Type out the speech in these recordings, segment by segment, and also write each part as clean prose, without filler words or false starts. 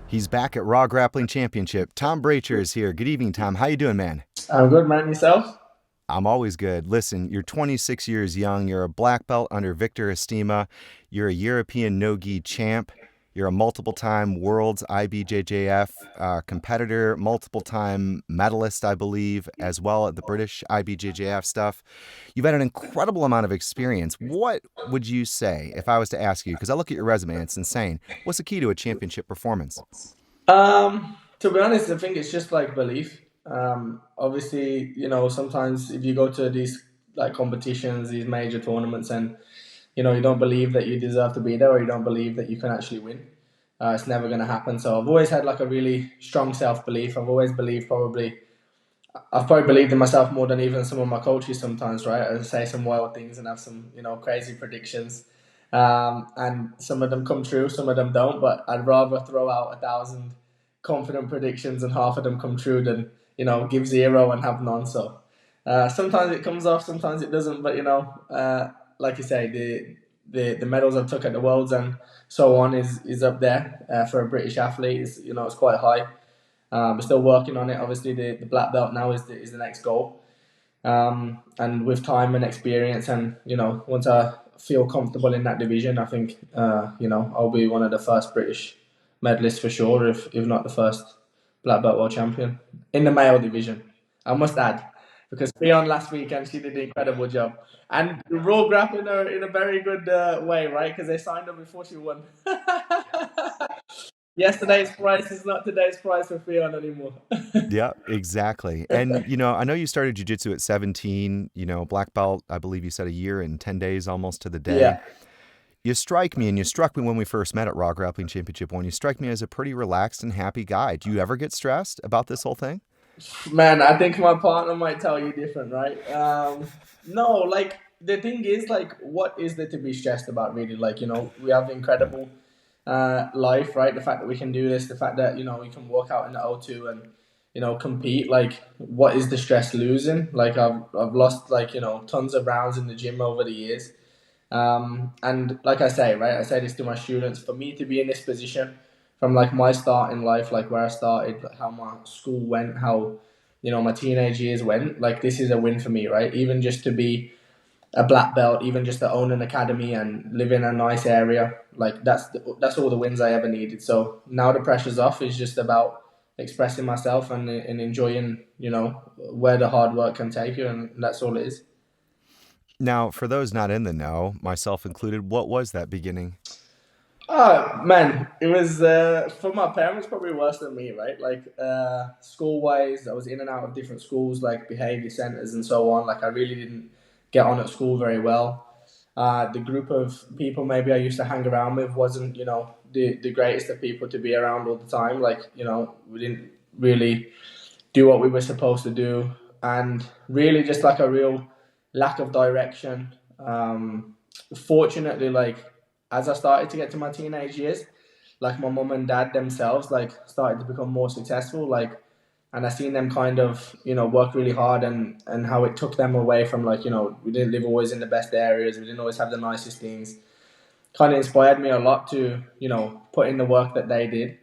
He's back at Raw Grappling Championship. Tom Bracher is here. Good evening, Tom. How you doing, man? I'm good, man. Yourself? I'm always good. Listen, you're 26 years young. You're a black belt under Victor Estima. You're a European no-gi champ. You're a multiple-time world's IBJJF competitor, multiple-time medalist, I believe, as well at the British IBJJF stuff. You've had an incredible amount of experience. What would you say if I was to ask you, because I look at your resume and it's insane, what's the key to a championship performance? To be honest, I think it's just like belief. Obviously, sometimes if you go to these like competitions, these major tournaments, and you don't believe that you deserve to be there, or you don't believe that you can actually win, it's never going to happen. So I've always had like a really strong self belief. I've probably believed in myself more than even some of my coaches sometimes, right? I say some wild things and have some, crazy predictions. And some of them come true, some of them don't, but I'd rather throw out 1,000 confident predictions and half of them come true than, give zero and have none. So sometimes it comes off, sometimes it doesn't, but, like you say, the medals I took at the Worlds and so on is up there for a British athlete. It's quite high. We're still working on it. Obviously, the black belt now is the next goal. And with time and experience, and once I feel comfortable in that division, I think I'll be one of the first British medalists for sure, if not the first black belt world champion in the male division. I must add, because Fionn last weekend she did an incredible job, and Raw grappling her in a very good way, right? Because they signed her before she won. Yesterday's price is not today's price for Fionn anymore. Yeah, exactly. And, I know you started jujitsu at 17, black belt, I believe you said a year and 10 days almost to the day. Yeah. You strike me, and you struck me when we first met at Raw Grappling Championship 1. You strike me as a pretty relaxed and happy guy. Do you ever get stressed about this whole thing? Man, I think my partner might tell you different, right? No, like the thing is, like, what is there to be stressed about, really? Like, we have incredible life, right? The fact that we can do this, the fact that we can walk out in the O2 and compete. Like, what is the stress losing? Like, I've lost like tons of rounds in the gym over the years. And like I say, right, I say this to my students, for me to be in this position from like my start in life, like where I started, like how my school went, how, my teenage years went, like this is a win for me, right? Even just to be a black belt, even just to own an academy and live in a nice area, like that's all the wins I ever needed. So now the pressure's off. It's just about expressing myself and enjoying, where the hard work can take you, and that's all it is. Now, for those not in the know, myself included, what was that beginning? Oh man, it was for my parents probably worse than me, right? Like school wise, I was in and out of different schools, like behavior centers and so on. Like I really didn't get on at school very well. The group of people maybe I used to hang around with wasn't, the greatest of people to be around all the time. Like, we didn't really do what we were supposed to do, and really just like a real lack of direction. Fortunately, like as I started to get to my teenage years, like my mum and dad themselves like started to become more successful, like, and I seen them kind of work really hard, and how it took them away from, like, we didn't live always in the best areas, we didn't always have the nicest things. Kind of inspired me a lot to put in the work that they did,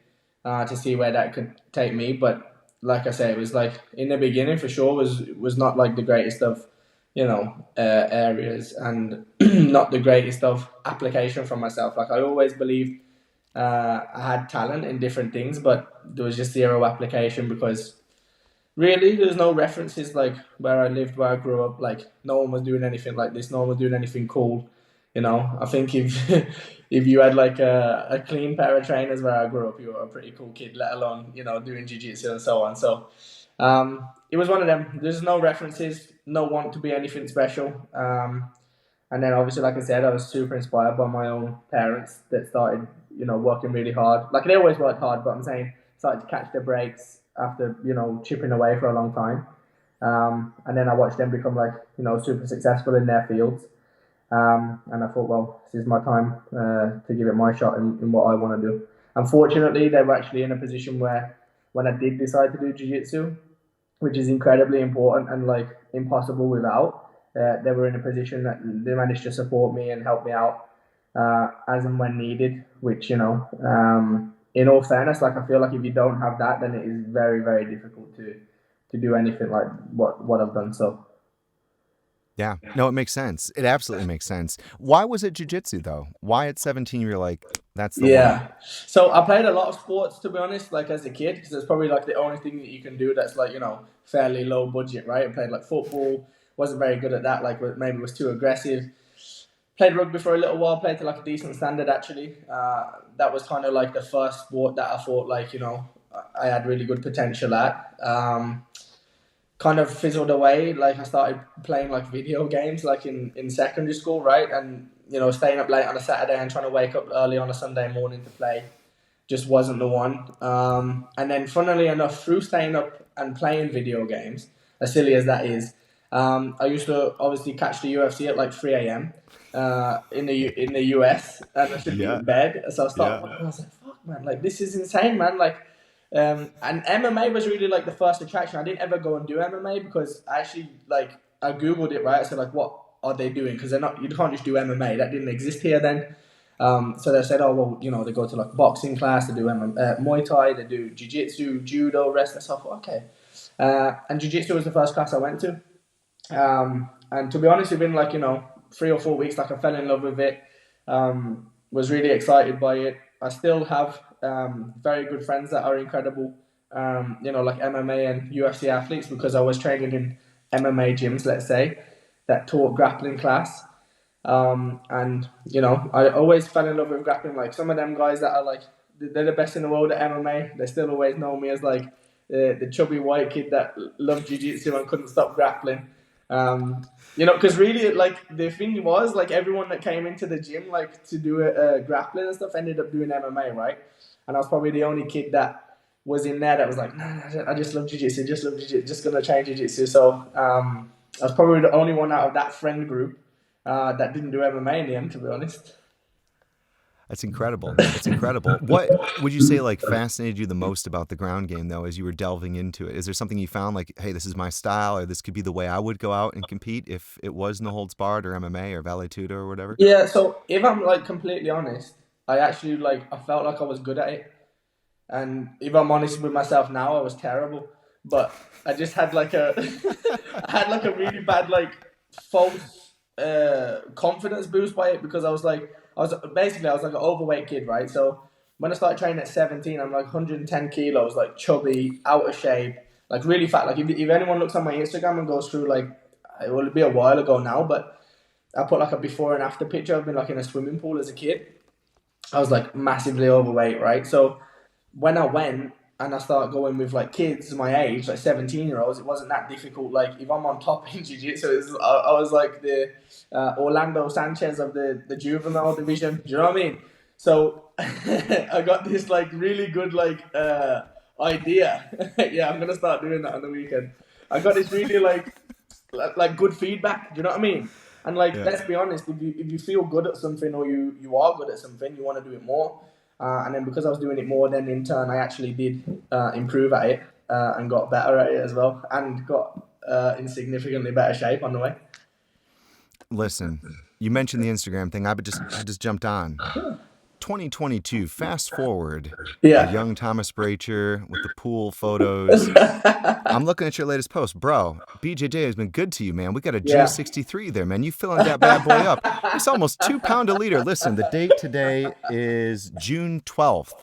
to see where that could take me. But like I say, it was like in the beginning for sure was not like the greatest of areas, and not the greatest of application for myself. Like I always believed I had talent in different things, but there was just zero application because really there's no references like where I lived, where I grew up. Like no one was doing anything like this. No one was doing anything cool. I think if if you had like a clean pair of trainers where I grew up, you were a pretty cool kid. Let alone doing jiu-jitsu and so on. So it was one of them. There's no references, no want to be anything special. And then obviously, like I said, I was super inspired by my own parents that started, working really hard. Like they always worked hard, but I'm saying started to catch their breaks after, chipping away for a long time. And then I watched them become like, super successful in their fields. And I thought, well, this is my time to give it my shot in what I want to do. Unfortunately, they were actually in a position where when I did decide to do jiu-jitsu, which is incredibly important and like impossible without, they were in a position that they managed to support me and help me out as and when needed, which in all fairness, like I feel like if you don't have that, then it is very, very difficult to do anything like what I've done. So Yeah. No, it makes sense. It absolutely makes sense. Why was it jiu-jitsu though? Why at 17 you're like, that's the one? yeah, so I played a lot of sports to be honest, like as a kid, because it's probably like the only thing that you can do that's like fairly low budget, right? I played like football, wasn't very good at that, like maybe was too aggressive. Played rugby for a little while, played to like a decent standard actually. That was kind of like the first sport that I thought like I had really good potential at. Kind of fizzled away. Like I started playing like video games like in secondary school, right? And staying up late on a Saturday and trying to wake up early on a Sunday morning to play just wasn't the one. And then funnily enough, through staying up and playing video games, as silly as that is, I used to obviously catch the UFC at like 3 a.m. In the US, and I should be Yeah. in bed. So I started. Yeah. I was like, "Fuck, man! Like this is insane, man!" Like, and MMA was really like the first attraction. I didn't ever go and do MMA because I actually I googled it, right. I said like, "What are they doing?" Because you can't just do MMA. That didn't exist here then. So they said, "Oh well, they go to like boxing class, they do Muay Thai, they do jiu-jitsu, judo, wrestling." So I thought, okay. And jiu-jitsu was the first class I went to. And to be honest, within 3 or 4 weeks, like I fell in love with it. Was really excited by it. I still have very good friends that are incredible, like MMA and UFC athletes, because I was training in MMA gyms, let's say, that taught grappling class. And I always fell in love with grappling. Like some of them guys that are like they're the best in the world at MMA. They still always know me as like the chubby white kid that loved jiu-jitsu and couldn't stop grappling. Because really, like the thing was, like everyone that came into the gym like to do grappling and stuff ended up doing MMA, right? And I was probably the only kid that was in there that was like, no, I just love jiu-jitsu, just gonna train jiu-jitsu. So I was probably the only one out of that friend group that didn't do MMA in the end, to be honest. That's incredible. That's incredible. What would you say like fascinated you the most about the ground game though, as you were delving into it? Is there something you found like, hey, this is my style, or this could be the way I would go out and compete if it was no holds barred or MMA or Vale Tudo or whatever? Yeah, so if I'm like completely honest, I actually I felt like I was good at it. And if I'm honest with myself now, I was terrible. But I just had I had like a really bad false confidence boost by it, because I was like an overweight kid, right? So when I started training at 17, I'm like 110 kilos, like chubby, out of shape, like really fat. Like if anyone looks on my Instagram and goes through it will be a while ago now, but I put like a before and after picture of me like in a swimming pool as a kid. I was like massively overweight, right? So when I went and I started going with like kids my age, like 17-year-olds, it wasn't that difficult. Like if I'm on top in jiu-jitsu, I was like the Orlando Sanchez of the juvenile division. Do you know what I mean? So I got this like really good idea. Yeah, I'm gonna start doing that on the weekend. I got this really good feedback. Do you know what I mean? And let's be honest, if you feel good at something, or you are good at something, you want to do it more. And then because I was doing it more, then in turn I actually did improve at it and got better at it as well, and got in significantly better shape on the way. Listen, you mentioned the Instagram thing. I just jumped on. 2022, fast forward. Yeah. A young Thomas Bracher with the pool photos. I'm looking at your latest post. Bro, BJJ has been good to you, man. We got a G63 there, man. You filling that bad boy up. It's almost 2 pounds a liter. Listen, the date today is June 12th,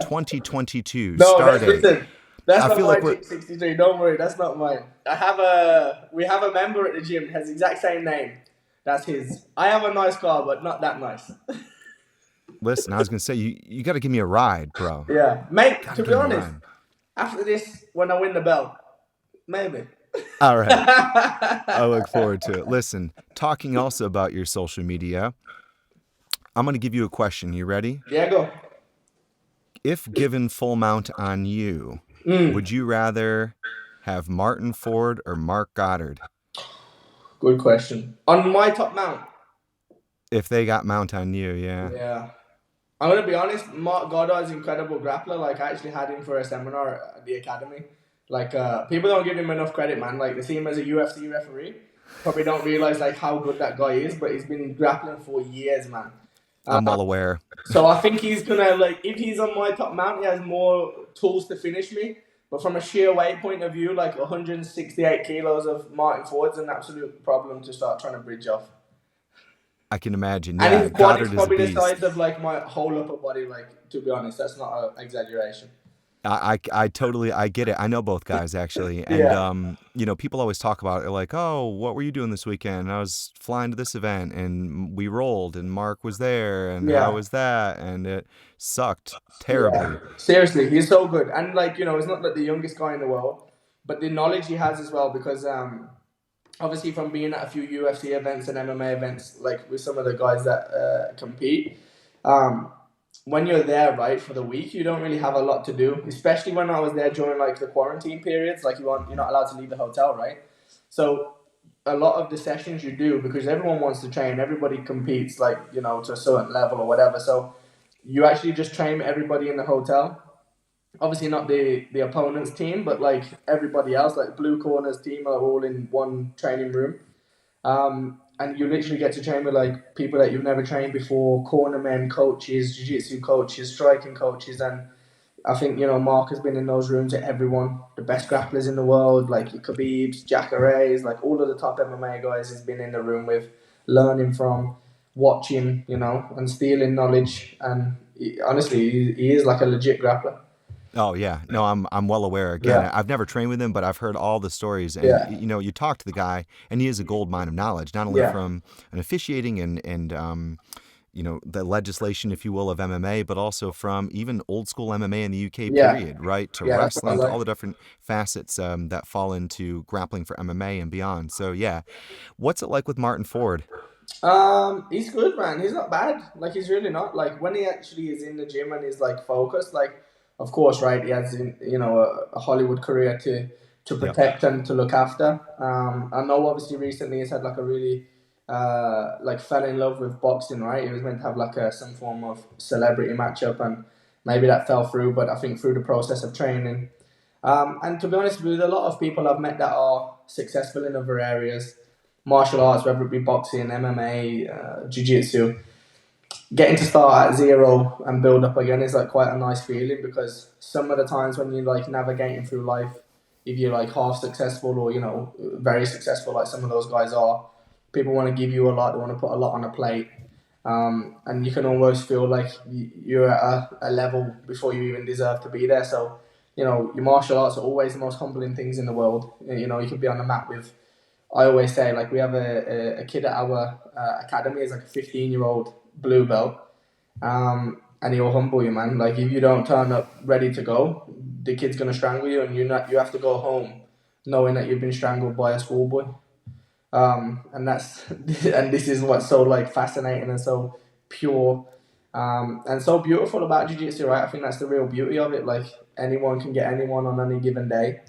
2022. No, Start listen, that's not feel my like G63. Don't worry, that's not mine. We have a member at the gym, has the exact same name. That's his. I have a nice car, but not that nice. Listen, I was going to say, you got to give me a ride, bro. Yeah. Mate, to be honest, after this, when I win the belt, maybe. All right. I look forward to it. Listen, talking also about your social media, I'm going to give you a question. You ready? Yeah, go. If given full mount on you, would you rather have Martyn Ford or Marc Goddard? Good question. On my top mount? If they got mount on you, yeah. Yeah. I'm going to be honest, Marc Goddard is an incredible grappler. Like, I actually had him for a seminar at the academy. Like, people don't give him enough credit, man. Like, they see him as a UFC referee. Probably don't realize, like, how good that guy is, but he's been grappling for years, man. I'm well aware. So I think he's gonna like if he's on my top mount, he has more tools to finish me. But from a sheer weight point of view, like 168 kilos of Martyn Ford's an absolute problem to start trying to bridge off. I can imagine. And Yeah, his quad is Goddard is a probably the beast. size of like my whole upper body. Like to be honest, that's not an exaggeration. I totally I get it. I know both guys actually, and Yeah, people always talk about it. They're like, "Oh, what were you doing this weekend?" And I was flying to this event, and we rolled, and Mark was there, and how yeah. was that? And it sucked Yeah, terribly. seriously, he's so good, and like he's not like the youngest guy in the world, but the knowledge he has as well. Because obviously from being at a few UFC events and MMA events, like with some of the guys that compete, um, when you're there right for the week, you don't really have a lot to do. Especially when I was there during like the quarantine periods, like you're not allowed to leave the hotel, right? So a lot of the sessions you do because everyone wants to train, everybody competes like to a certain level or whatever. So you actually just train everybody in the hotel. Obviously not the opponent's team, but like everybody else, like blue corner's team are all in one training room. And you literally get to train with like people that you've never trained before, cornermen, coaches, jiu-jitsu coaches, striking coaches, and I think Mark has been in those rooms with everyone, the best grapplers in the world, like your Khabibs, Jacare's, like all of the top MMA guys he's been in the room with, learning from, watching, and stealing knowledge. And honestly, he is like a legit grappler. Oh yeah, no, I'm well aware. Again, Yeah, I've never trained with him, but I've heard all the stories, and yeah, you talk to the guy, and he is a gold mine of knowledge, not only yeah, from an officiating and the legislation, if you will, of MMA, but also from even old school MMA in the UK yeah, period, right, to yeah. That's what I wrestling, to all like. the different facets that fall into grappling for MMA and beyond. So yeah, what's it like with Martyn Ford? He's good, man. He's not bad. Like he's really not. Like when he actually is in the gym and he's like focused. Like, of course, right? He has a Hollywood career to Yep. protect and to look after. I know obviously recently he's had like a really like fell in love with boxing. Right? He was meant to have like some form of celebrity matchup and maybe that fell through. But I think through the process of training, and to be honest with a lot of people I've met that are successful in other areas martial arts, whether it be boxing, MMA, jiu-jitsu, getting to start at zero and build up again is like quite a nice feeling because some of the times when you're like navigating through life, if you're like half successful or very successful like some of those guys are, people want to give you a lot, they want to put a lot on a plate. And you can almost feel like you're at a level before you even deserve to be there. So, your martial arts are always the most humbling things in the world. You could be on the mat with I always say, like, we have a kid at our academy, is like a 15-year-old blue belt, and he'll humble you, man. Like, if you don't turn up ready to go, the kid's gonna strangle you, and you have to go home knowing that you've been strangled by a schoolboy. And that's and this is what's so like fascinating and so pure, and so beautiful about jiu-jitsu, right? I think that's the real beauty of it. Like, anyone can get anyone on any given day.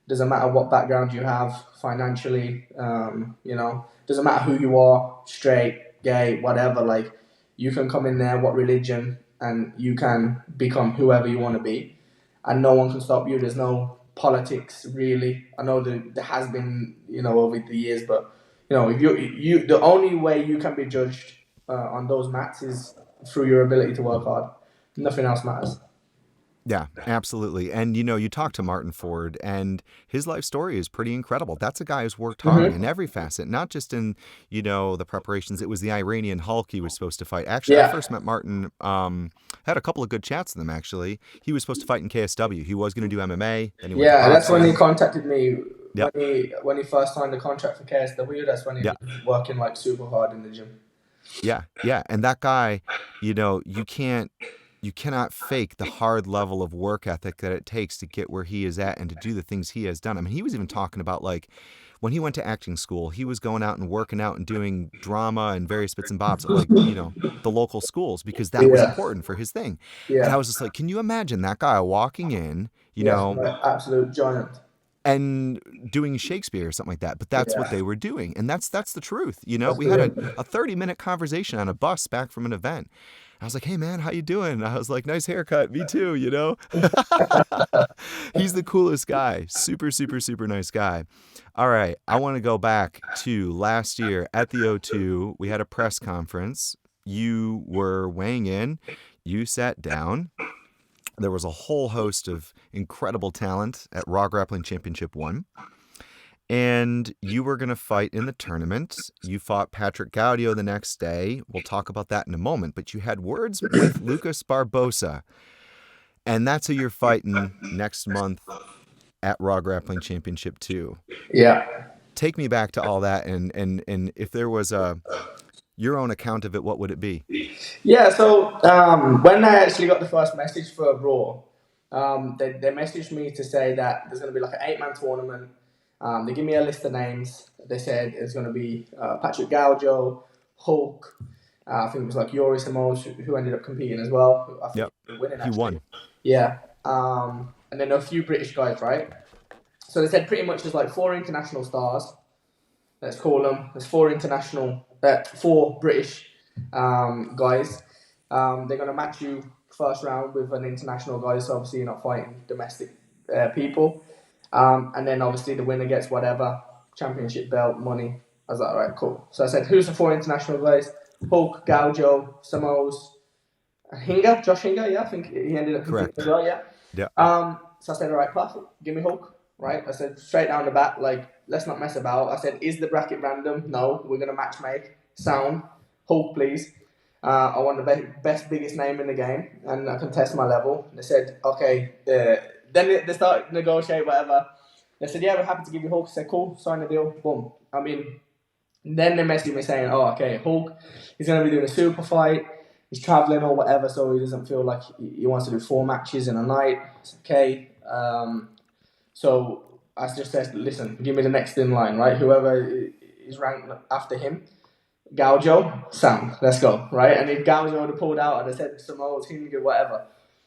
Doesn't matter what background you have financially, doesn't matter who you are, straight, gay, whatever. Like, you can come in there, what religion, and you can become whoever you want to be, and no one can stop you. There's no politics really. I know there has been, over the years, but if you the only way you can be judged on those mats is through your ability to work hard. Nothing else matters. Yeah, absolutely. And you talk to Martyn Ford, and his life story is pretty incredible. That's a guy who's worked hard in Mm-hmm. every facet, not just in, the preparations. It was the Iranian Hulk he was supposed to fight. Actually, I Yeah. first met Martyn, had a couple of good chats with him, actually. He was supposed to fight in KSW. He was going to do MMA, then he went to Yeah, that's when he boxing. contacted me Yep. when he first signed the contract for KSW. That's when he Yeah. was working like super hard in the gym. Yeah, yeah, and that guy, you cannot fake the hard level of work ethic that it takes to get where he is at and to do the things he has done. I mean, he was even talking about like when he went to acting school, he was going out and working out and doing drama and various bits and bobs at like, the local schools because that was Yeah, important for his thing. And I yeah, was just like, can you imagine that guy walking in, yeah. Like, absolute giant. and doing Shakespeare or something like that? But that's what Yeah, they were doing. And that's the truth. that's We had a, brilliant. a 30-minute conversation on a bus back from an event. I was like, hey man, how you doing? I was like, nice haircut. Me too. He's the coolest guy. Super, super, super nice guy. All right. I want to go back to last year at the O2. We had a press conference. you were weighing in, you sat down. There was a whole host of incredible talent at Raw Grappling Championship 1. And you were going to fight in the tournament. You fought Patrick Gaudio the next day. We'll talk about that in a moment. But you had words with Lucas Barbosa. And that's who you're fighting next month at Raw Grappling Championship 2. Yeah. Take me back to all that. And if there was your own account of it, what would it be? Yeah, so when I actually got the first message for Raw, they messaged me to say that there's going to be like an 8-man tournament. They give me a list of names. They said it's going to be Patrick Gaudio, Hulk, I think it was like Yuri Samos, who ended up competing as well. I think he winning, actually. He won. Yeah. And then a few British guys, right? So they said pretty much there's like 4 international stars, let's call them. There's 4 British guys. They're going to match you first round with an international guy, so obviously you're not fighting domestic people. And then obviously the winner gets whatever, championship belt, money. I was like, all right, cool. So I said, who's the 4 international guys? Hulk, Gaudio, Samos, Josh Hinga, yeah, I think he ended up competing as well, yeah. Yeah. So I said, all right, perfect, give me Hulk, right? I said, straight down the bat, like, let's not mess about. I said, is the bracket random? No, we're going to match make. Sound. Hulk, please. I want the best, biggest name in the game, and I can test my level. They said, okay. Then they started to negotiate, whatever. They said, yeah, we're happy to give you Hulk. I said, cool, sign the deal. Boom. I mean, then they messaged me saying, oh, okay, Hulk, he's going to be doing a super fight. He's traveling or whatever, so he doesn't feel like he wants to do 4 matches in a night. It's okay. So I just said, listen, give me the next in line, right? Whoever is ranked after him. Gaudio, Sam, let's go, right? And if Gaudio would have pulled out, I'd have said Samoa's Hinga, whatever.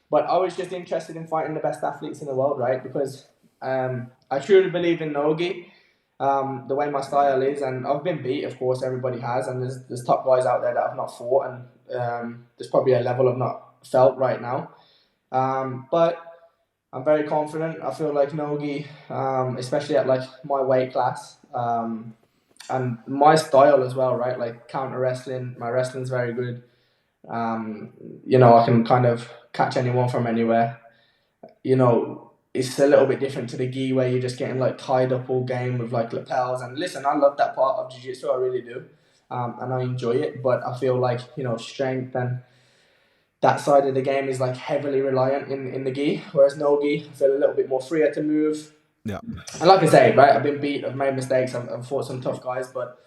But I was just interested in fighting the best athletes in the world, right? Because I truly believe in Nogi, the way my style is, and I've been beat, of course, everybody has, and there's top guys out there that have not fought, and there's probably a level I've not felt right now. But I'm very confident. I feel like Nogi, especially at like my weight class, and my style as well, right? Like counter wrestling, my wrestling's very good. I can kind of catch anyone from anywhere. It's a little bit different to the gi where you're just getting like tied up all game with like lapels. And listen, I love that part of jiu-jitsu, I really do, and I enjoy it. But I feel like strength and that side of the game is like heavily reliant in the gi, whereas no gi, I feel a little bit more freer to move. Yeah. And like I say, right, I've been beat, I've made mistakes, I've fought some tough guys, but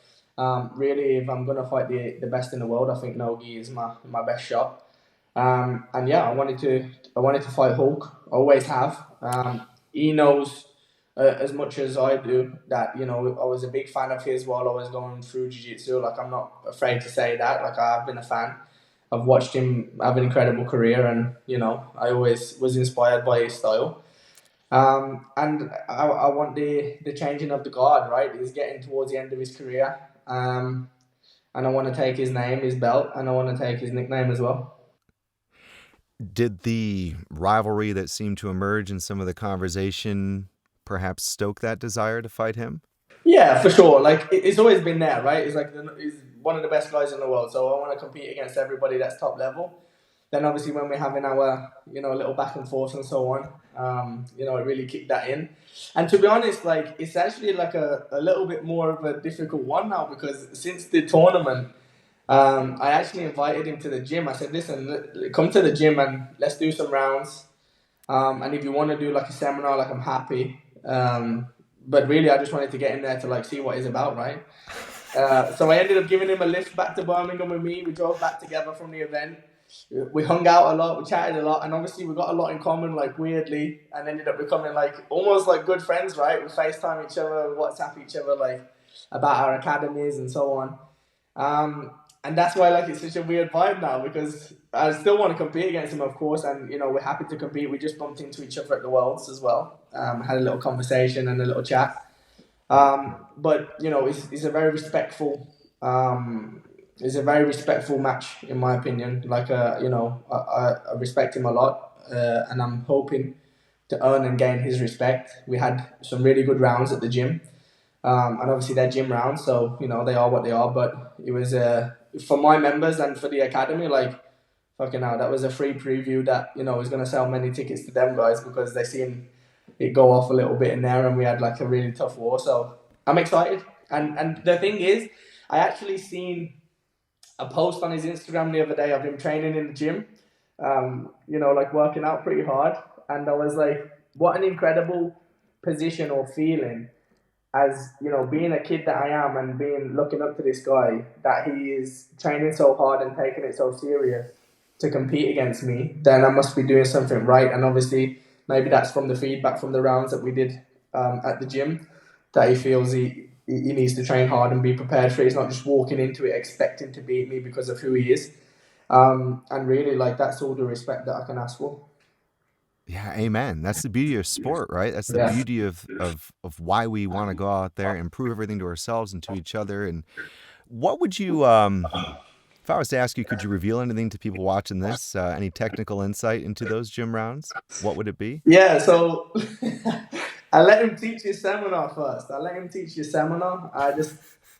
really, if I'm gonna fight the best in the world, I think no-gi is my best shot. And yeah, I wanted to fight Hulk. Always have. He knows as much as I do that I was a big fan of his while I was going through jiu-jitsu. Like, I'm not afraid to say that. Like, I've been a fan. I've watched him have an incredible career, and I always was inspired by his style. And I want the changing of the guard, right? He's getting towards the end of his career. And I want to take his name, his belt, and I want to take his nickname as well. Did the rivalry that seemed to emerge in some of the conversation perhaps stoke that desire to fight him? Yeah, for sure. Like, it's always been there, right? He's one of the best guys in the world, so I want to compete against everybody that's top level. Then obviously when we're having our, little back and forth and so on, it really kicked that in. And to be honest, like, it's actually like a little bit more of a difficult one now, because since the tournament, I actually invited him to the gym. I said, listen, come to the gym and let's do some rounds. And if you want to do like a seminar, like, I'm happy. But really, I just wanted to get in there to like see what he's about, right? So I ended up giving him a lift back to Birmingham with me. We drove back together from the event. We hung out a lot, we chatted a lot, and obviously we got a lot in common, like, weirdly, and ended up becoming like almost like good friends, right? We FaceTime each other, WhatsApp each other, like, about our academies and so on. And that's why, like, it's such a weird vibe now, because I still want to compete against him, of course, and we're happy to compete. We just bumped into each other at the Worlds as well. Had a little conversation and a little chat. But it's a very respectful. It's a very respectful match, in my opinion. Like, I respect him a lot, and I'm hoping to earn and gain his respect. We had some really good rounds at the gym, and obviously they're gym rounds, so they are what they are. But it was for my members and for the academy, like fucking hell, that was a free preview that was gonna sell many tickets to them guys because they seen it go off a little bit in there, and we had like a really tough war. So I'm excited. And the thing is, I actually seen a post on his Instagram the other day of him training in the gym, like working out pretty hard. And I was like, what an incredible position or feeling as, being a kid that I am and being looking up to this guy, that he is training so hard and taking it so serious to compete against me, then I must be doing something right. And obviously, maybe that's from the feedback from the rounds that we did at the gym, that he feels he needs to train hard and be prepared for it. He's not just walking into it expecting to beat me because of who he is. And really, like, that's all the respect that I can ask for. Yeah, amen. That's the beauty of sport, right? That's the Yeah. beauty of why we want to go out there and prove everything to ourselves and to each other. And what would you, if I was to ask you, could you reveal anything to people watching this? Any technical insight into those gym rounds? What would it be? Yeah, so I let him teach his seminar first. I just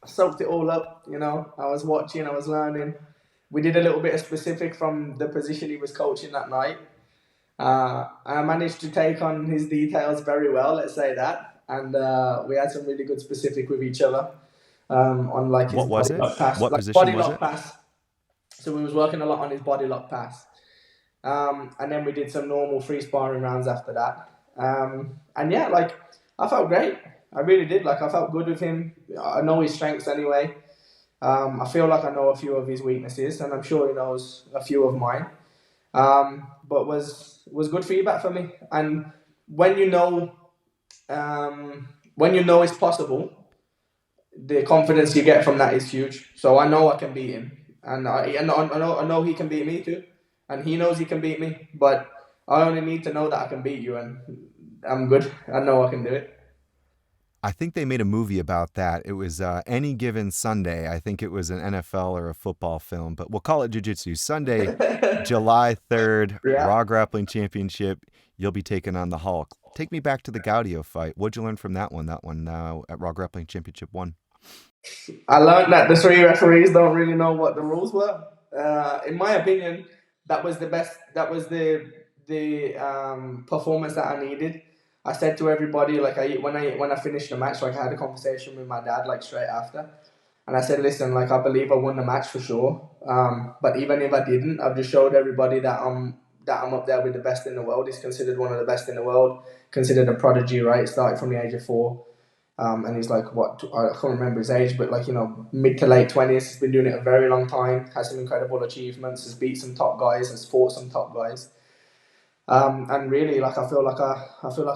soaked it all up, I was watching, I was learning. We did a little bit of specific from the position he was coaching that night. I managed to take on his details very well, let's say that. And we had some really good specific with each other on like his What was body it? lock pass. What Like position body was lock it? pass. So we was working a lot on his body lock pass. And then we did some normal free sparring rounds after that. And yeah, like, I felt great. I really did. Like, I felt good with him. I know his strengths anyway. I feel like I know a few of his weaknesses, and I'm sure he knows a few of mine. But was good feedback for me. And when you know it's possible, the confidence you get from that is huge. So I know I can beat him, and I know he can beat me too, and he knows he can beat me. But I only need to know that I can beat you, and I'm good. I know I can do it. I think they made a movie about that. It was Any Given Sunday. I think it was an NFL or a football film, but we'll call it jiu-jitsu. Sunday, July 3rd, Yeah. Raw Grappling Championship. You'll be taking on the Hulk. Take me back to the Gaudio fight. What'd you learn from that one? That one at Raw Grappling Championship 1. I learned that the three referees don't really know what the rules were. In my opinion, that was the best. That was the performance that I needed. I said to everybody, like, when I finished the match, like, I had a conversation with my dad like straight after, and I said, listen, like, I believe I won the match for sure. But even if I didn't, I've just showed everybody that I'm up there with the best in the world. He's considered one of the best in the world, considered a prodigy, right? Started from the age of 4. And he's like, what, I can't remember his age, but like, mid to late 20s. He's been doing it a very long time, has some incredible achievements, has beat some top guys, has fought some top guys. And really, like, I feel like I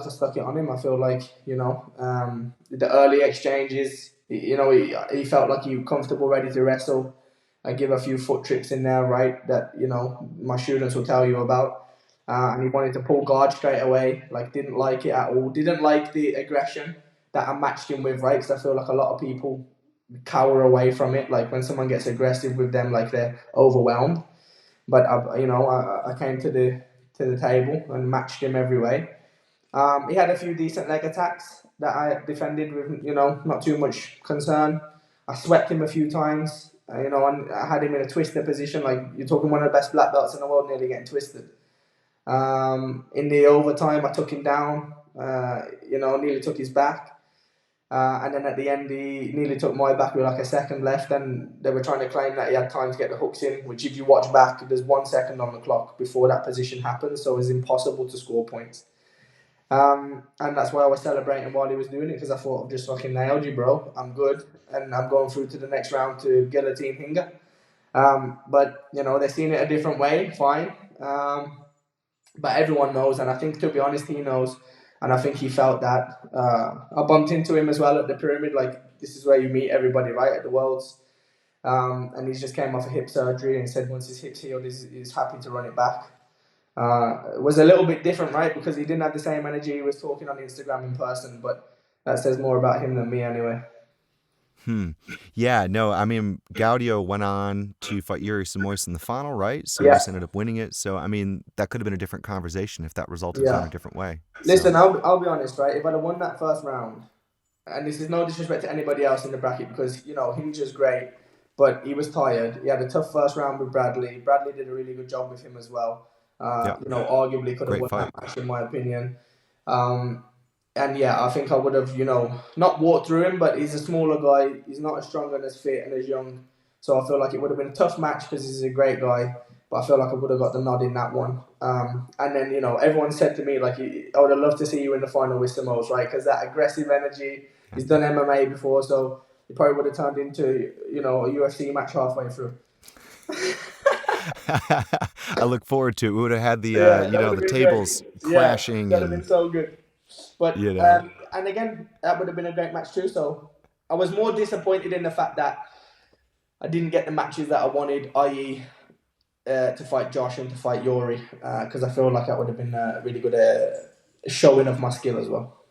stuck it on him. I feel like, the early exchanges, he felt like he was comfortable, ready to wrestle. I give a few foot trips in there, right, that, my students will tell you about. And he wanted to pull guard straight away, like, didn't like it at all. Didn't like the aggression that I matched him with, right? Because I feel like a lot of people cower away from it. Like, when someone gets aggressive with them, like, they're overwhelmed. But I came to the table and matched him every way. He had a few decent leg attacks that I defended with, not too much concern. I swept him a few times. And I had him in a twister position. Like, you're talking one of the best black belts in the world, nearly getting twisted. In the overtime, I took him down. Nearly took his back. And then at the end, he nearly took my back with like a second left, and they were trying to claim that he had time to get the hooks in, which, if you watch back, there's 1 second on the clock before that position happens, so it's impossible to score points. And that's why I was celebrating while he was doing it, because I thought, I've just fucking nailed you, bro. I'm good, and I'm going through to the next round to guillotine Hinger. But, they've seen it a different way, fine. But everyone knows, and I think, to be honest, he knows. And I think he felt that. I bumped into him as well at the Pyramid. Like, this is where you meet everybody, right, at the Worlds. And he just came off a hip surgery and said once his hip's healed, he's happy to run it back. It was a little bit different, right, because he didn't have the same energy. He was talking on Instagram in person, but that says more about him than me anyway. Yeah, no, I mean, Gaudio went on to fight Yuri Samois in the final, right? Yeah. Samois ended up winning it. So, I mean, that could have been a different conversation if that result had gone a different way. Listen, So, I'll be honest, right? If I'd have won that first round, and this is no disrespect to anybody else in the bracket, because, Hinge is great, but he was tired. He had a tough first round with Bradley. Bradley did a really good job with him as well. Yeah, Arguably could have great won that fight. match in my opinion. And yeah, I think I would have, not walked through him, but he's a smaller guy. He's not as strong and as fit and as young. So I feel like it would have been a tough match because he's a great guy. But I feel like I would have got the nod in that one. And then, everyone said to me, like, I would have loved to see you in the final with Samoas, right? Because that aggressive energy, he's done MMA before, so it probably would have turned into, a UFC match halfway through. I look forward to it. We would have had the Yeah, that would have the been great. tables Yeah, crashing, that would have been and so good. But you know. and again, that would have been a great match too. So I was more disappointed in the fact that I didn't get the matches that I wanted, i.e., to fight Josh and to fight Yuri, because I feel like that would have been a really good showing of my skill as well.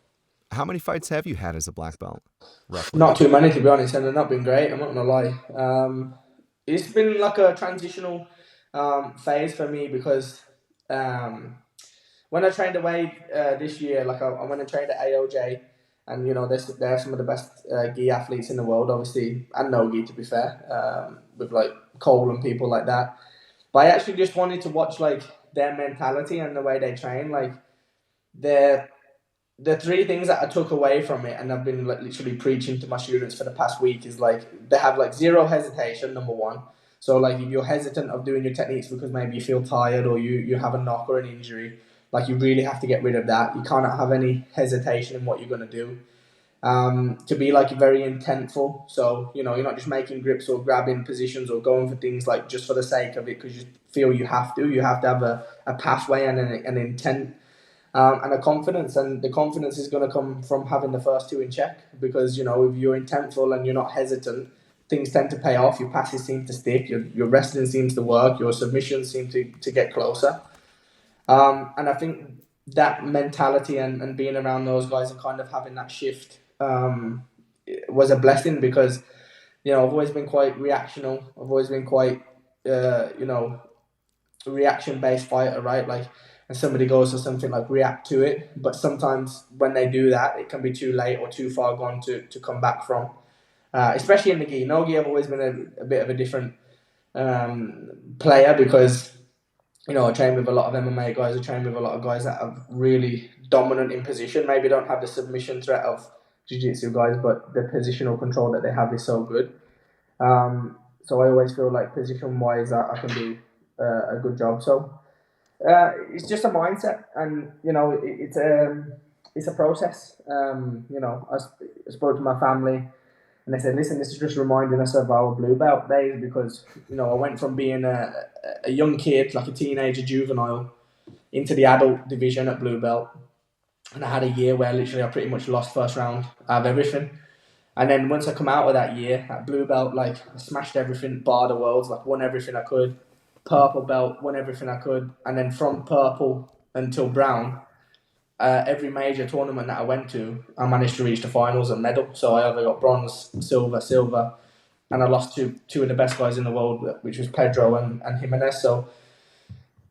How many fights have you had as a black belt, roughly? Not too many, to be honest, and they've not been great. I'm not gonna lie. It's been like a transitional phase for me because when I trained away this year, like I went and trained at AOJ, and they have some of the best gi athletes in the world, obviously, and no gi to be fair, with like Cole and people like that. But I actually just wanted to watch like their mentality and the way they train, like their the three things that I took away from it, and I've been like literally preaching to my students for the past week, is like they have like zero hesitation. Number one, so like if you're hesitant of doing your techniques because maybe you feel tired or you have a knock or an injury, like you really have to get rid of that. You cannot have any hesitation in what you're gonna do. To be like very intentful, so you're not just making grips or grabbing positions or going for things like just for the sake of it because you feel you have to. You have to have a pathway and an intent and a confidence, and the confidence is going to come from having the first two in check because if you're intentful and you're not hesitant, things tend to pay off. Your passes seem to stick, your wrestling seems to work, your submissions seem to get closer, and I think that mentality and being around those guys and kind of having that shift was a blessing because I've always been quite reactional. I've always been quite reaction based fighter, right? Like, and somebody goes to something, like react to it. But sometimes when they do that, it can be too late or too far gone to come back from. Especially in the gi. No gi, I've always been a bit of a different player because I train with a lot of MMA guys. I train with a lot of guys that are really dominant in position. Maybe don't have the submission threat of jiu-jitsu guys, but the positional control that they have is so good. So I always feel like position-wise, I can do a good job. So it's just a mindset, and it's a process. I spoke to my family, and they said, "Listen, this is just reminding us of our blue belt days because I went from being a young kid, like a teenager, juvenile, into the adult division at blue belt, and I had a year where literally I pretty much lost first round out of everything." And then once I come out of that year at blue belt, like I smashed everything, bar the worlds, like won everything I could. Purple belt, won everything I could. And then from purple until brown, every major tournament that I went to, I managed to reach the finals and medal. So I either got bronze, silver, and I lost to two of the best guys in the world, which was Pedro and Jimenez. So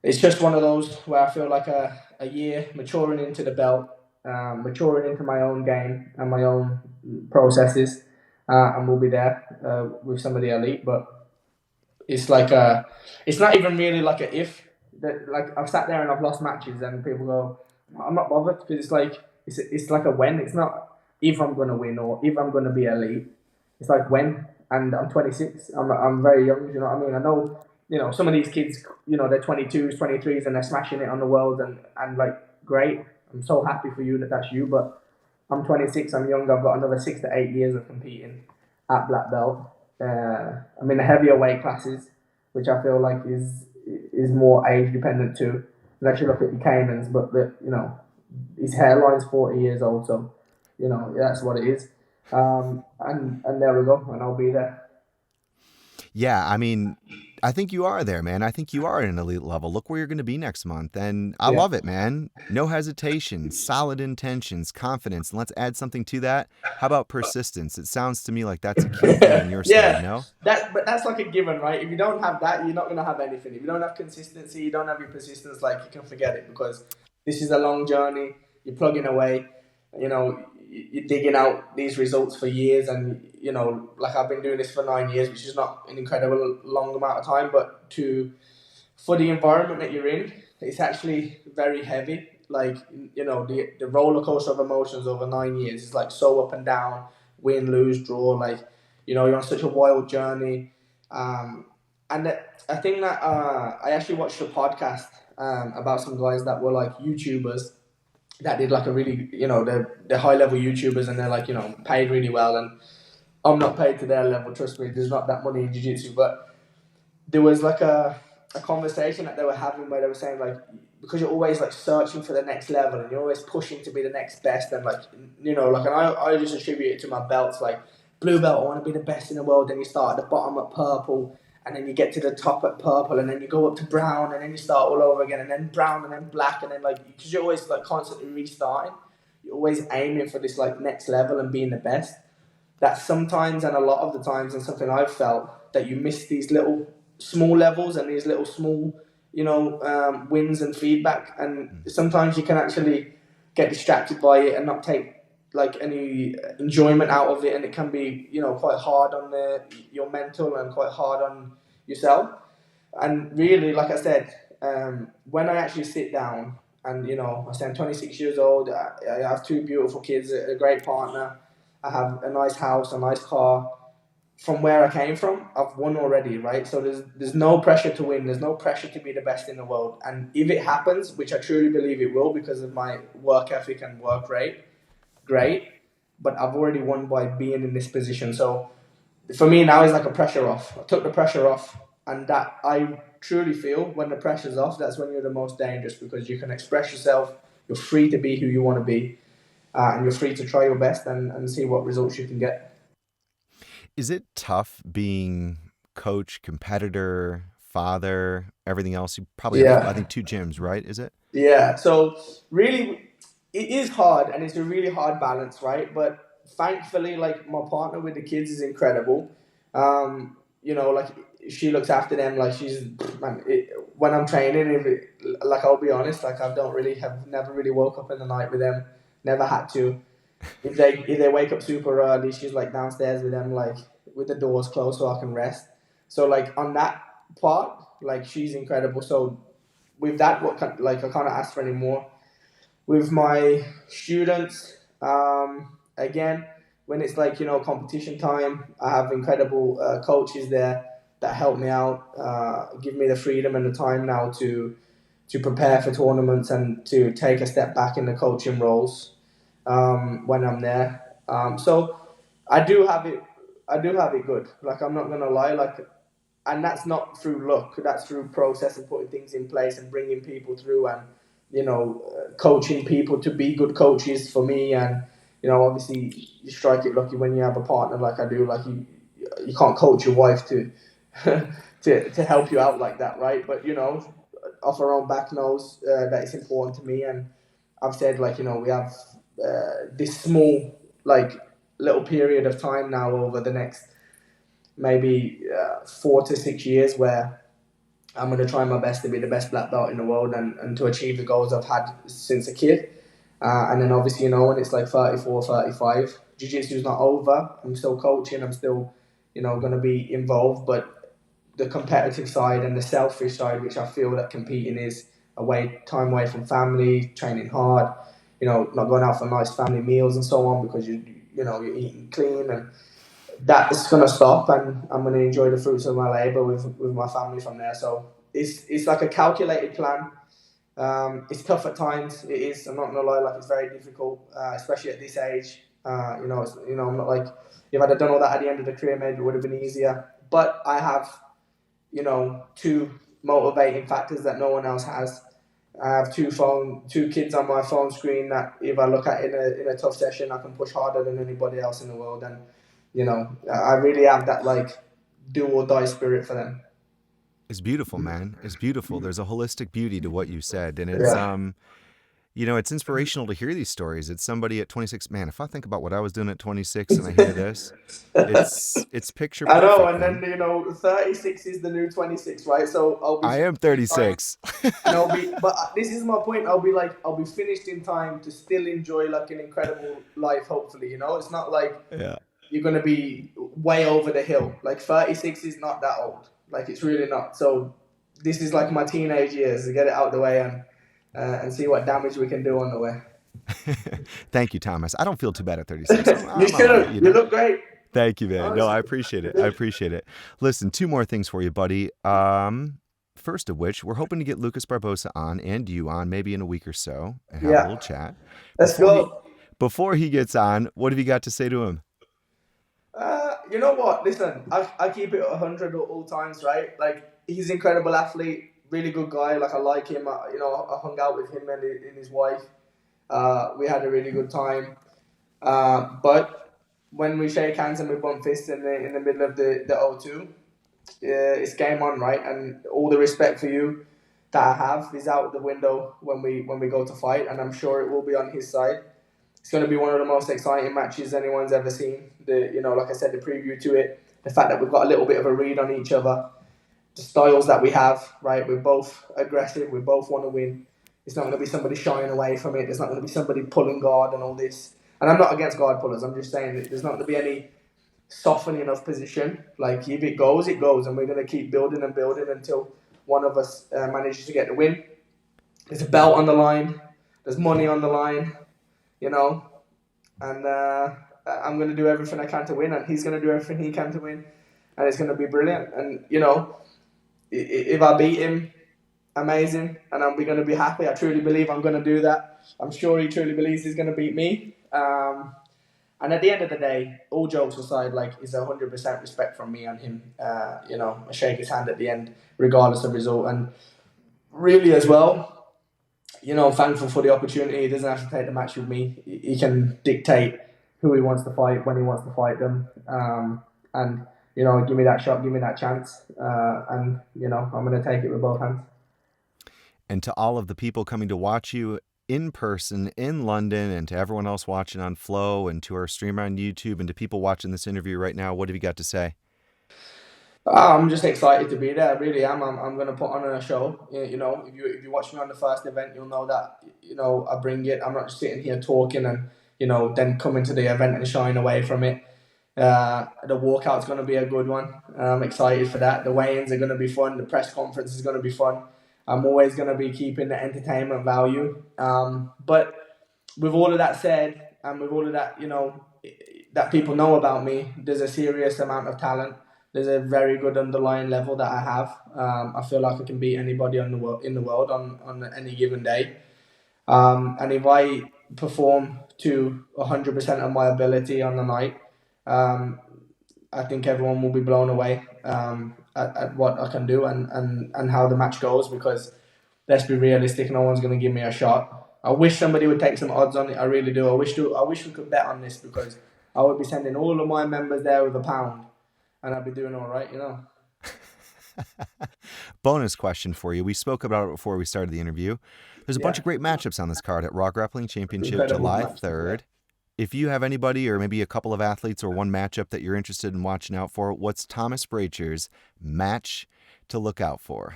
it's just one of those where I feel like a year maturing into the belt, maturing into my own game and my own processes, and we'll be there with some of the elite. But it's like it's not even really like a if. Like I've sat there and I've lost matches, and people go, "I'm not bothered," because it's like a when. It's not if I'm going to win or if I'm going to be elite. It's like when. And I'm 26. I'm very young. You know what I mean? I know. Some of these kids, they're 22s, 23s, and they're smashing it on the world, and like great. I'm so happy for you that that's you, but I'm 26. I'm young. I've got another 6 to 8 years of competing at black belt. I'm in the heavier weight classes, which I feel like is more age dependent too. Unless you look at the Caymans, but his hairline's 40 years old, so that's what it is. And there we go, and I'll be there. Yeah, I mean, I think you are there, man. I think you are at an elite level. Look where you're going to be next month. And I love it, man. No hesitation, solid intentions, confidence. And let's add something to that. How about persistence? It sounds to me like that's a key thing on your side, no? But that's like a given, right? If you don't have that, you're not going to have anything. If you don't have consistency, you don't have your persistence, like you can forget it because this is a long journey. You're plugging away. you're digging out these results for years, and like I've been doing this for 9 years, which is not an incredible long amount of time, but for the environment that you're in, it's actually very heavy. Like, the roller coaster of emotions over 9 years is like so up and down, win, lose, draw. Like, you're on such a wild journey. And I think that I actually watched a podcast about some guys that were like YouTubers that did like a really, they're high level YouTubers, and they're like, paid really well. And I'm not paid to their level, trust me, there's not that money in jiu-jitsu. But there was like a conversation that they were having where they were saying, like, because you're always like searching for the next level, and you're always pushing to be the next best, and like, like, and I just attribute it to my belts. Like, blue belt, I want to be the best in the world. Then you start at the bottom at purple, and then you get to the top at purple, and then you go up to brown, and then you start all over again, and then brown, and then black, and then, like, because you're always like constantly restarting, you're always aiming for this like next level and being the best. That sometimes, and a lot of the times, and something I've felt, that you miss these little small levels and these little small, wins and feedback, and sometimes you can actually get distracted by it and not take like any enjoyment out of it, and it can be quite hard on your mental and quite hard on yourself. And really, like I said, when I actually sit down and I say I'm 26 years old, I have two beautiful kids, a great partner, I have a nice house, a nice car. From where I came from, I've won already, right? So there's no pressure to win. There's no pressure to be the best in the world. And if it happens, which I truly believe it will because of my work ethic and work rate, great. But I've already won by being in this position. So for me now, it's like a pressure off. I took the pressure off, and that I truly feel when the pressure's off, that's when you're the most dangerous, because you can express yourself. You're free to be who you want to be, and you're free to try your best and see what results you can get. Is it tough being coach, competitor, father, everything else? You probably have, I think, 2 gyms, right? Is it? Yeah. So really, it is hard, and it's a really hard balance, right? But thankfully, like, my partner with the kids is incredible. Like, she looks after them. Like, she's, man. When I'm training, like, I'll be honest, like, I don't really have never really woke up in the night with them. Never had to. If they wake up super early, she's like downstairs with them, like with the doors closed, so I can rest. So, like, on that part, like, she's incredible. So with that, like, I can't ask for any more. With my students, again, when it's like competition time, I have incredible coaches there that help me out, give me the freedom and the time now to prepare for tournaments and to take a step back in the coaching roles when I'm there. So I do have it. I do have it good. Like, I'm not gonna lie. Like, and that's not through luck. That's through process and putting things in place and bringing people through, and coaching people to be good coaches for me. And obviously, you strike it lucky when you have a partner like I do. Like, you can't coach your wife to to help you out like that, right? But off her own back knows that it's important to me. And I've said, like, we have this small, like, little period of time now over the next maybe 4 to 6 years where I'm going to try my best to be the best black belt in the world, and to achieve the goals I've had since a kid. And then obviously, when it's like 34, 35, jiu-jitsu is not over. I'm still coaching. I'm still, going to be involved. But the competitive side and the selfish side, which I feel that competing is time away from family, training hard, not going out for nice family meals and so on, because you're eating clean, and that's gonna stop, and I'm gonna enjoy the fruits of my labor with my family from there. So it's like a calculated plan. It's tough at times. It is. I'm not gonna lie. Like, it's very difficult, especially at this age. I'm not like, if I'd have done all that at the end of the career, maybe it would have been easier. But I have, two motivating factors that no one else has. I have two kids on my phone screen that if I look at in a tough session, I can push harder than anybody else in the world. And I really have that, like, do or die spirit for them. It's beautiful, man. It's beautiful. There's a holistic beauty to what you said, and it's Yeah. It's inspirational to hear these stories. It's somebody at 26. Man, if I think about what I was doing at 26 and I hear this, it's picture I know, perfect, and then man. 36 is the new 26, right? So I'll be I am finished in time, 36. and but this is my point. I'll be finished in time to still enjoy like an incredible life. Hopefully, it's not like Yeah. you're gonna be way over the hill. Like 36 is not that old. Like it's really not. So this is like my teenage years to get it out the way and see what damage we can do on the way. Thank you, Thomas. I don't feel too bad at 36. I'm, You I'm all right, should. You look great. Thank you, man. No, Honestly. I appreciate it. I appreciate it. Listen, two more things for you, buddy. First of which, we're hoping to get Lucas Barbosa on and you on maybe in a week or so and have a Yeah. little chat. Let's Before he go. before he gets on, what have you got to say to him? You know what? Listen, I keep it 100 at all times, right? Like, he's an incredible athlete, really good guy. Like, I like him. I hung out with him and his wife. We had a really good time. But when we shake hands and we bump fists in the middle of the O2, it's game on, right? And all the respect for you that I have is out the window when we go to fight, and I'm sure it will be on his side. It's going to be one of the most exciting matches anyone's ever seen. Like I said, the preview to it, the fact that we've got a little bit of a read on each other, the styles that we have, right? We're both aggressive. We both want to win. It's not going to be somebody shying away from it. There's not going to be somebody pulling guard and all this. And I'm not against guard pullers. I'm just saying that there's not going to be any softening of position. Like, if it goes, it goes. And we're going to keep building and building until one of us manages to get the win. There's a belt on the line. There's money on the line, you know. And I'm going to do everything I can to win. And he's going to do everything he can to win. And it's going to be brilliant. And, if I beat him, amazing, and I'm going to be happy. I truly believe I'm going to do that. I'm sure he truly believes he's going to beat me. And at the end of the day, all jokes aside, like, it's 100% respect from me and him. I shake his hand at the end, regardless of result. And really, as well, I'm thankful for the opportunity. He doesn't have to take the match with me. He can dictate who he wants to fight, when he wants to fight them. And give me that shot, give me that chance. And I'm going to take it with both hands. And to all of the people coming to watch you in person in London, and to everyone else watching on Flow, and to our streamer on YouTube, and to people watching this interview right now, what have you got to say? I'm just excited to be there. I really am. I'm going to put on a show. If you watch me on the first event, you'll know that I bring it. I'm not just sitting here talking and then coming to the event and shying away from it. The walkout's going to be a good one. I'm excited for that. The weigh-ins are going to be fun. The press conference is going to be fun. I'm always going to be keeping the entertainment value. But with all of that said, and with all of that, that people know about me, there's a serious amount of talent. There's a very good underlying level that I have. I feel like I can beat anybody in the world on any given day. And if I perform to 100% of my ability on the night, I think everyone will be blown away at what I can do and how the match goes, because let's be realistic, no one's going to give me a shot. I wish somebody would take some odds on it. I really do. I wish we could bet on this, because I would be sending all of my members there with £1 and I'd be doing all right, Bonus question for you. We spoke about it before we started the interview. There's a bunch of great matchups on this card at Raw Grappling Championship, Incredible July match. 3rd. If you have anybody, or maybe a couple of athletes, or one matchup that you're interested in watching out for, what's Thomas Bracher's match to look out for?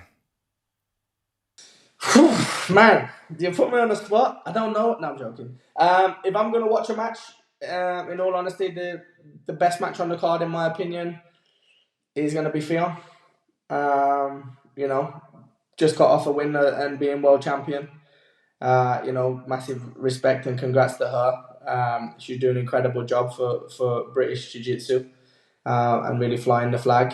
Man, you put me on the spot. I don't know. No, I'm joking. If I'm going to watch a match, in all honesty, the best match on the card, in my opinion, is going to be Fionn. Just got off a win and being world champion. Massive respect and congrats to her. She's doing an incredible job for British jiu-jitsu and really flying the flag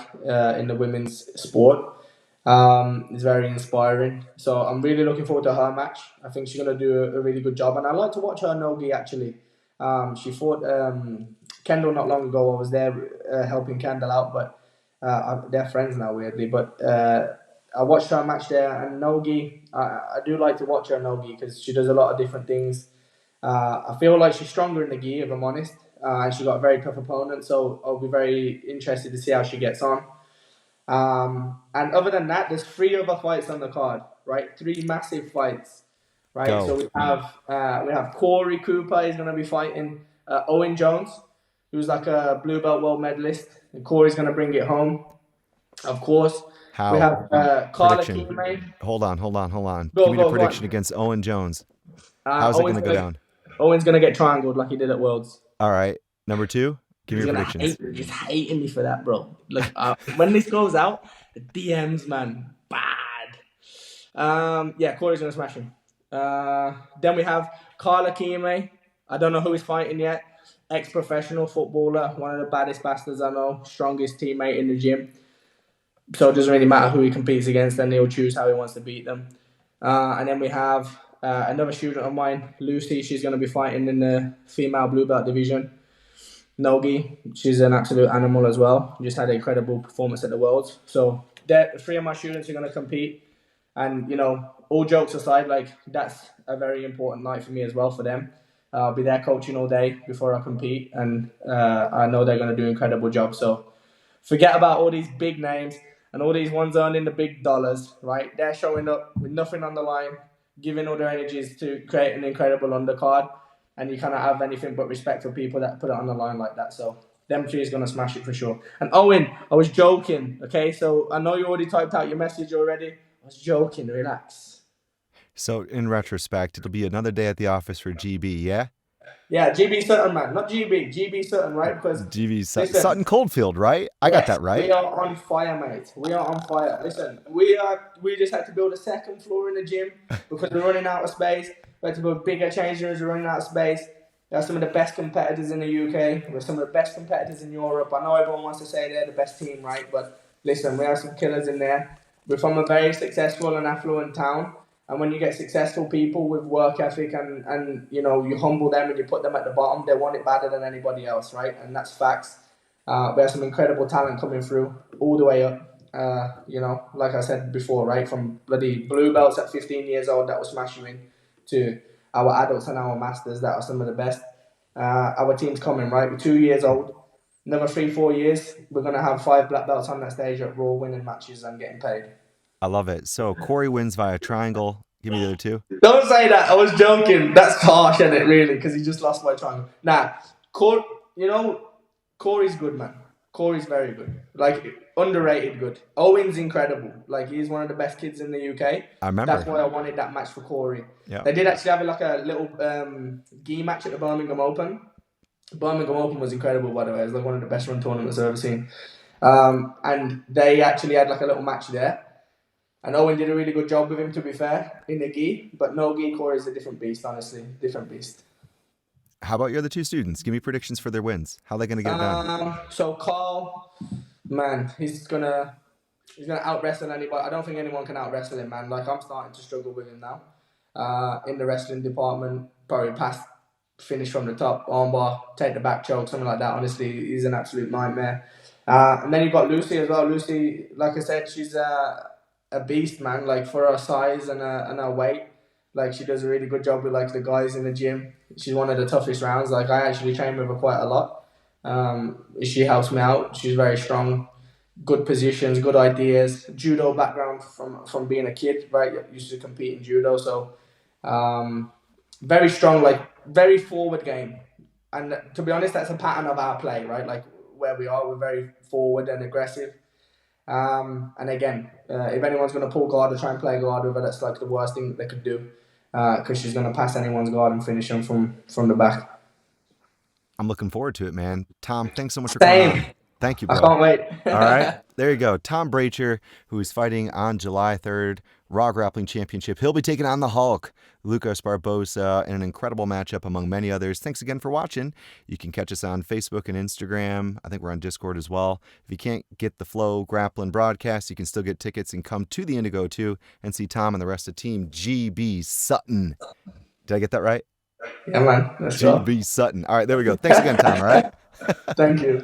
in the women's sport. It's very inspiring. So I'm really looking forward to her match. I think she's going to do a really good job. And I like to watch her Nogi, actually. She fought Kendall not long ago. I was there helping Kendall out, but they're friends now, weirdly. But I watched her match there, and Nogi, I do like to watch her Nogi because she does a lot of different things. I feel like she's stronger in the gi, if I'm honest. And she got a very tough opponent, so I'll be very interested to see how she gets on. And other than that, there's 3 other fights on the card, right? 3 massive fights. right? So Go. we have Corey Cooper is going to be fighting Owen Jones, who's like a blue belt world medalist, and Corey's going to bring it home, of course. We How? have Carla Prediction. Kime. Hold on. Give Go me the go go prediction on. against Owen Jones. How's it going to go down? Owen's gonna get triangled like he did at Worlds. All right. Number 2, give me He's your gonna predictions. hate me. He's hating me for that, bro. Look, when this goes out, the DMs, man, bad. Yeah, Corey's gonna smash him. Then we have Carla Kime. I don't know who he's fighting yet. Ex-professional footballer, one of the baddest bastards I know, strongest teammate in the gym. So it doesn't really matter who he competes against, then he'll choose how he wants to beat them. And then we have another student of mine, Lucy. She's going to be fighting in the female blue belt division. Nogi, she's an absolute animal as well. Just had an incredible performance at the Worlds. So three of my students are going to compete. And, you know, all jokes aside, like, that's a very important night for me as well for them. I'll be there coaching all day before I compete. And I know they're going to do an incredible job. So forget about all these big names and all these ones earning the big dollars, right? They're showing up with nothing on the line, giving all their energies to create an incredible undercard. And you cannot have anything but respect for people that put it on the line like that. So them three is going to smash it for sure. And Owen, I was joking, okay? So I know you already typed out your message already. I was joking, relax. So in retrospect, it'll be another day at the office for GB, yeah? Yeah, GB Sutton, man. Not GB Sutton, right? Because GB listen, Sutton Coldfield, right? I got that right. We are on fire, mate. We are on fire. Listen, we just had to build a second floor in the gym because we're running out of space. We had to build bigger change rooms. We're running out of space. We have some of the best competitors in the UK. We're some of the best competitors in Europe. I know everyone wants to say they're the best team, right? But listen, we have some killers in there. We're from a very successful and affluent town. And when you get successful people with work ethic and you know, you humble them and you put them at the bottom, they want it better than anybody else, right? And that's facts. We have some incredible talent coming through all the way up. You know, like I said before, right? From bloody blue belts at 15 years old that was smashing in to our adults and our masters that are some of the best. Our team's coming, right? We're 2 years old. Another 3-4 years, we're going to have 5 black belts on that stage at Raw winning matches and getting paid. I love it. So Corey wins via triangle. Give me the other 2. Don't say that. I was joking. That's harsh, isn't it, really? Because he just lost by triangle. Nah, Corey's good, man. Corey's very good. Like, underrated good. Owen's incredible. Like, he's one of the best kids in the UK. I remember. That's why I wanted that match for Corey. Yeah. They did actually have like a little gi match at the Birmingham Open. Birmingham Open was incredible, by the way. It was like one of the best run tournaments I've ever seen. And they actually had like a little match there. And Owen did a really good job with him, to be fair, in the gi. But no gi, Corey's a different beast, honestly. Different beast. How about your other 2 students? Give me predictions for their wins. How are they going to get it done? So Carl, man, he's gonna out wrestle anybody. I don't think anyone can out wrestle him, man. Like, I'm starting to struggle with him now. In the wrestling department, probably finish from the top, armbar, take the back choke, something like that. Honestly, he's an absolute nightmare. And then you've got Lucy as well. Lucy, like I said, she's a beast, man. Like, for her size and her weight, like, she does a really good job with like the guys in the gym. She's one of the toughest rounds. Like, I actually train with her quite a lot. She helps me out. She's very strong, good positions, good ideas. Judo background from being a kid, right? Used to compete in judo, so very strong, like very forward game. And to be honest, that's a pattern of our play, right? Like, where we are, we're very forward and aggressive. And again, if anyone's going to pull guard or try and play guard with her, that's like the worst thing that they could do, because she's going to pass anyone's guard and finish them from the back. I'm looking forward to it, man. Tom, thanks so much for coming on. Thank you, bro. I can't wait. All right. There you go. Tom Bracher, who is fighting on July 3rd, Raw Grappling Championship. He'll be taking on the Hulk, Lucas Barbosa, in an incredible matchup among many others. Thanks again for watching. You can catch us on Facebook and Instagram. I think we're on Discord as well. If you can't get the Flow Grappling broadcast, you can still get tickets and come to the Indigo too and see Tom and the rest of Team GB Sutton. Did I get that right? Yeah, man. Let's go. GB Sutton. All right, there we go. Thanks again, Tom, all right? Thank you.